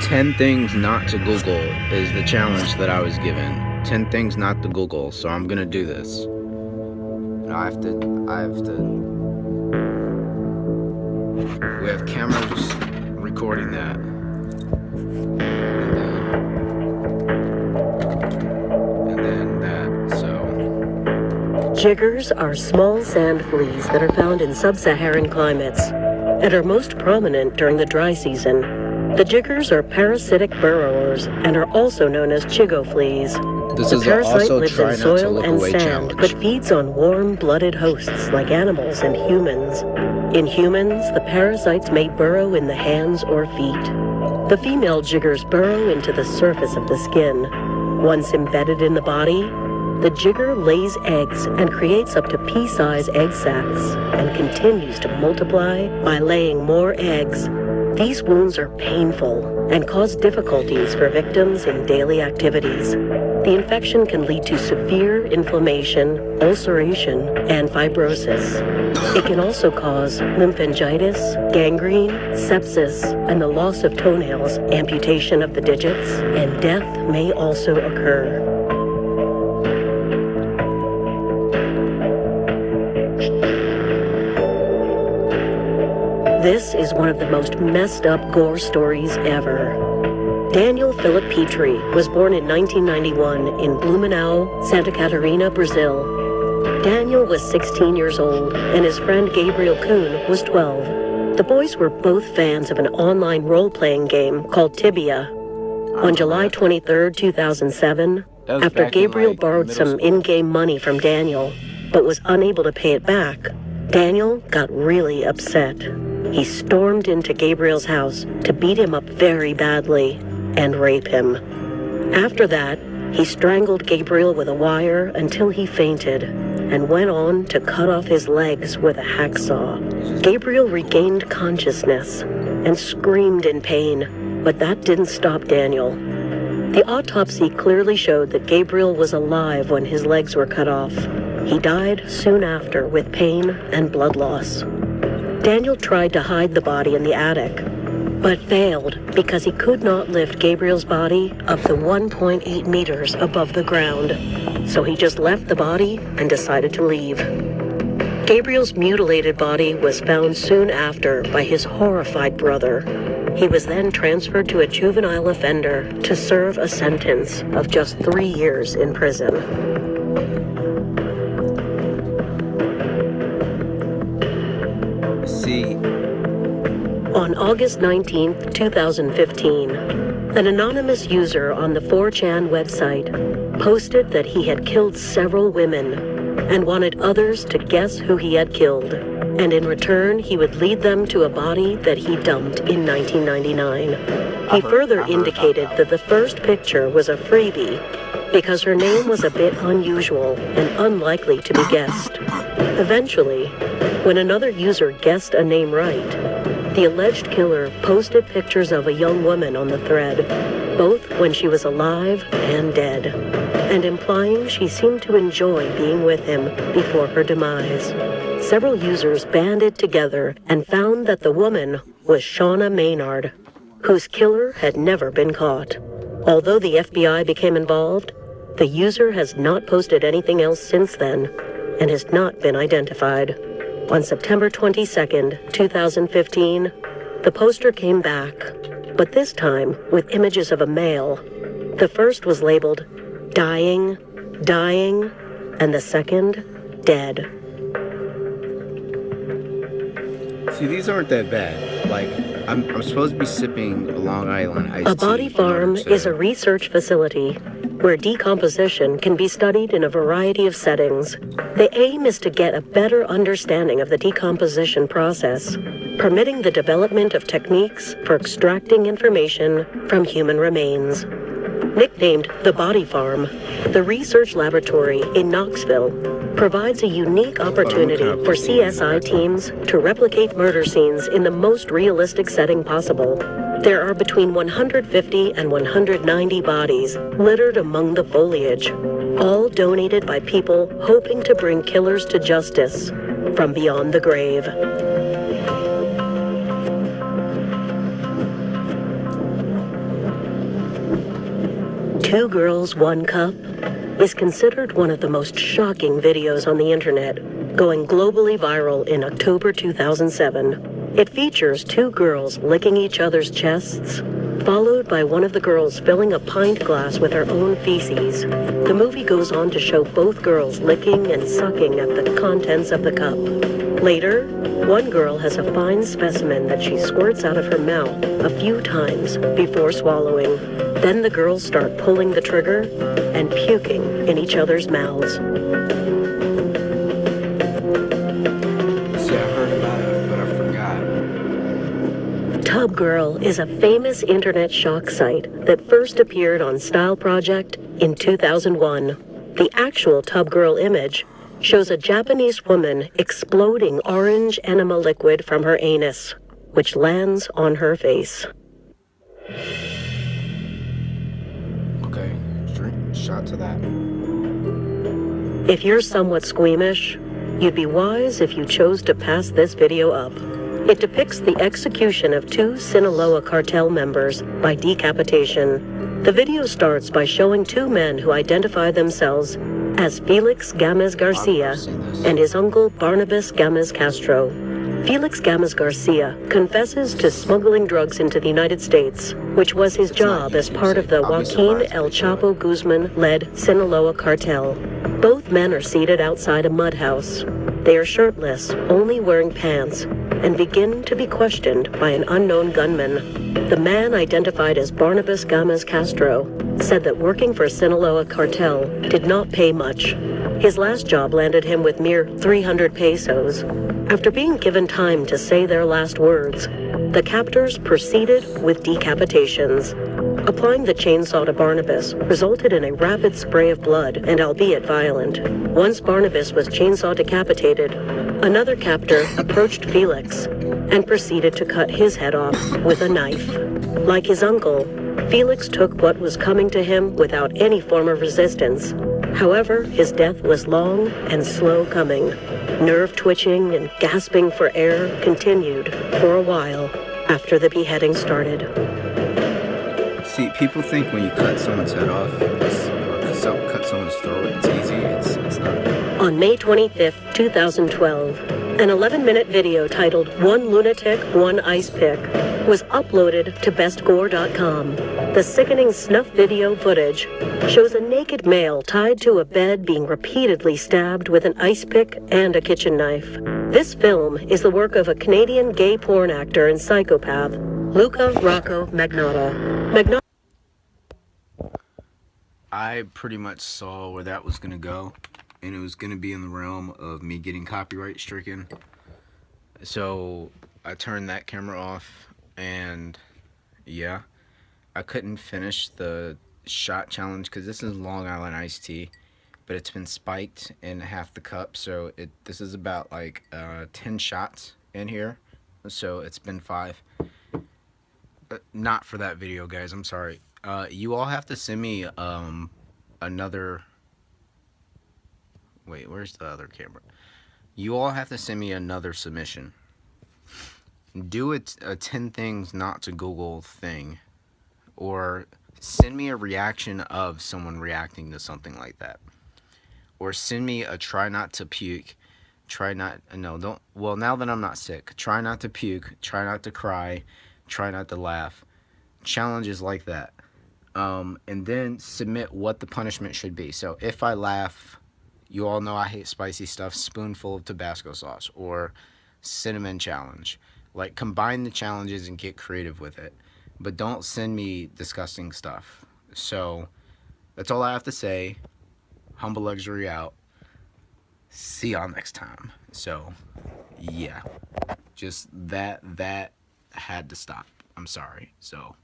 10 things not to Google is the challenge that I was given. 10 things not to Google, so I'm gonna do this. We have cameras recording that. And then that, so. Jiggers are small sand fleas that are found in sub-Saharan climates and are most prominent during the dry season. The jiggers are parasitic burrowers and are also known as chigo fleas. The parasite lives in soil and sand, but feeds on warm-blooded hosts like animals and humans. In humans, the parasites may burrow in the hands or feet. The female jiggers burrow into the surface of the skin. Once embedded in the body, the jigger lays eggs and creates up to pea-sized egg sacs and continues to multiply by laying more eggs. These wounds are painful and cause difficulties for victims in daily activities. The infection can lead to severe inflammation, ulceration, and fibrosis. It can also cause lymphangitis, gangrene, sepsis, and the loss of toenails, amputation of the digits, and death may also occur. This is one of the most messed up gore stories ever. Daniel Philip Petrie was born in 1991 in Blumenau, Santa Catarina, Brazil. Daniel was 16 years old and his friend Gabriel Kuhn was 12. The boys were both fans of an online role-playing game called Tibia. On July 23, 2007, after Gabriel borrowed some in-game money from Daniel, but was unable to pay it back, Daniel got really upset. He stormed into Gabriel's house to beat him up very badly and rape him. After that, he strangled Gabriel with a wire until he fainted and went on to cut off his legs with a hacksaw. Gabriel regained consciousness and screamed in pain, but that didn't stop Daniel. The autopsy clearly showed that Gabriel was alive when his legs were cut off. He died soon after with pain and blood loss. Daniel tried to hide the body in the attic, but failed because he could not lift Gabriel's body up to 1.8 meters above the ground. So he just left the body and decided to leave. Gabriel's mutilated body was found soon after by his horrified brother. He was then transferred to a juvenile offender to serve a sentence of just 3 years in prison. On August 19, 2015, an anonymous user on the 4chan website posted that he had killed several women and wanted others to guess who he had killed, and in return he would lead them to a body that he dumped in 1999. He further indicated that the first picture was a freebie because her name was a bit unusual and unlikely to be guessed. Eventually, when another user guessed a name right, the alleged killer posted pictures of a young woman on the thread, both when she was alive and dead, and implying she seemed to enjoy being with him before her demise. Several users banded together and found that the woman was Shauna Maynard, whose killer had never been caught. Although the FBI became involved, the user has not posted anything else since then and has not been identified. On September 22, 2015, the poster came back, but this time with images of a male. The first was labeled dying, dying, and the second dead. See, these aren't that bad. Like, I'm supposed to be sipping a Long Island iced tea. A body farm is a research facility where decomposition can be studied in a variety of settings. The aim is to get a better understanding of the decomposition process, permitting the development of techniques for extracting information from human remains. Nicknamed the Body Farm, the research laboratory in Knoxville provides a unique opportunity for CSI teams to replicate murder scenes in the most realistic setting possible. There are between 150 and 190 bodies littered among the foliage, all donated by people hoping to bring killers to justice from beyond the grave. Two Girls, One Cup is considered one of the most shocking videos on the internet, going globally viral in October 2007. It features two girls licking each other's chests, followed by one of the girls filling a pint glass with her own feces. The movie goes on to show both girls licking and sucking at the contents of the cup. Later, one girl has a fine specimen that she squirts out of her mouth a few times before swallowing. Then the girls start pulling the trigger and puking in each other's mouths. See, I heard about it, but I forgot. Tub Girl is a famous internet shock site that first appeared on Style Project in 2001. The actual Tub Girl image shows a Japanese woman exploding orange enema liquid from her anus, which lands on her face. Okay, drink shot to that. If you're somewhat squeamish, you'd be wise if you chose to pass this video up. It depicts the execution of two Sinaloa cartel members by decapitation. The video starts by showing two men who identify themselves as Felix Gamez Garcia and his uncle Barnabas Gamez Castro. Felix Gamez Garcia confesses to smuggling drugs into the United States, which was his job as part of the Joaquin El Chapo Guzman-led Sinaloa cartel. Both men are seated outside a mud house. They are shirtless, only wearing pants, and begin to be questioned by an unknown gunman. The man identified as Barnabas Gamez Castro said that working for Sinaloa cartel did not pay much. His last job landed him with mere 300 pesos. After being given time to say their last words, the captors proceeded with decapitations. Applying the chainsaw to Barnabas resulted in a rapid spray of blood and albeit violent. Once Barnabas was chainsaw decapitated, another captor approached Felix and proceeded to cut his head off with a knife. Like his uncle, Felix took what was coming to him without any form of resistance. However, his death was long and slow coming. Nerve twitching and gasping for air continued for a while after the beheading started. See, people think when you cut someone's head off, or cut someone's throat, it's easy. It's not. On May 25th, 2012, an 11-minute video titled One Lunatic, One Ice Pick was uploaded to bestgore.com. The sickening snuff video footage shows a naked male tied to a bed being repeatedly stabbed with an ice pick and a kitchen knife. This film is the work of a Canadian gay porn actor and psychopath, Luca Rocco Magnotta. I pretty much saw where that was going to go, and it was going to be in the realm of me getting copyright stricken. So I turned that camera off, and yeah, I couldn't finish the shot challenge because this is Long Island iced tea, but it's been spiked in half the cup, so this is about like 10 shots in here, so it's been 5. Not for that video, guys, I'm sorry. You all have to send me another. Wait, where's the other camera? You all have to send me another submission. Do a 10 things not to Google thing, or send me a reaction of someone reacting to something like that, or send me a try not to puke, well, now that I'm not sick, try not to puke, try not to cry, try not to laugh, challenges like that. And then submit what the punishment should be. So if I laugh, you all know I hate spicy stuff, spoonful of Tabasco sauce, or cinnamon challenge. Like, combine the challenges and get creative with it, but don't send me disgusting stuff. So that's all I have to say. Humble Luxury out. See y'all next time. So yeah, just that had to stop. I'm sorry. So